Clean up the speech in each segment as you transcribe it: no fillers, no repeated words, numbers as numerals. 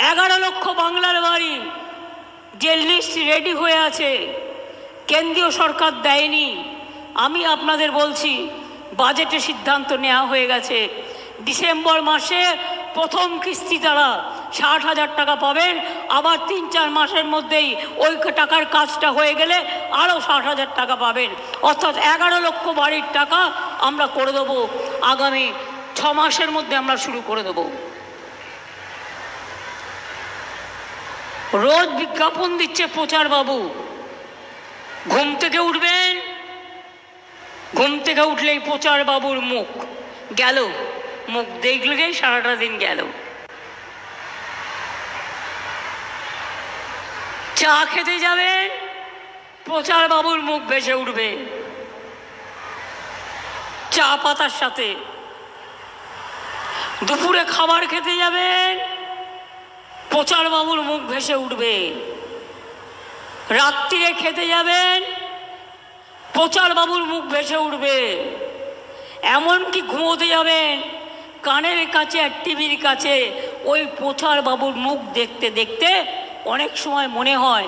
11 লক্ষ বাংলার বাড়ি যে লিস্ট রেডি হয়ে আছে, কেন্দ্রীয় সরকার দেয়নি। আমি আপনাদের বলছি, বাজেটে সিদ্ধান্ত নেওয়া হয়ে গেছে, ডিসেম্বর মাসে প্রথম কিস্তি তারা 60,000 টাকা পাবেন। আবার 3-4 মাসের মধ্যেই ওই টাকার কাজটা হয়ে গেলে আরও 60,000 টাকা পাবেন। অর্থাৎ 11 লক্ষ বাড়ির টাকা আমরা করে দেবো। আগামী 6 মাসের মধ্যে আমরা শুরু করে দেবো। রোজ বিজ্ঞাপন দিচ্ছে প্রচার বাবু। ঘুম থেকে উঠবেন, ঘুম থেকে উঠলেই প্রচার বাবুর মুখ গেল, মুখ দেখলেই সারাটা দিন গেল। চা খেতে যাবেন, প্রচার বাবুর মুখ ভেসে উঠবে চা পাতার সাথে। দুপুরে খাবার খেতে যাবেন, প্রচার বাবুর মুখ ভেসে উঠবে। রাত্রিরে খেতে যাবেন, প্রচার বাবুর মুখ ভেসে উঠবে। এমনকি ঘুমোতে যাবেন, কানের কাছে আর টিভির কাছে ওই প্রচার বাবুর মুখ দেখতে দেখতে অনেক সময় মনে হয়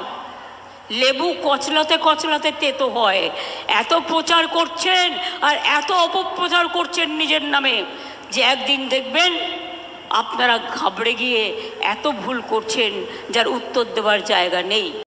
লেবু কচলাতে কচলাতে তেতো হয়। এত প্রচার করছেন আর এত অপপ্রচার করছেন নিজের নামে যে একদিন দেখবেন আপনারা ঘাবড়ে গিয়ে এত ভুল করছেন যার উত্তর দেওয়ার জায়গা নেই।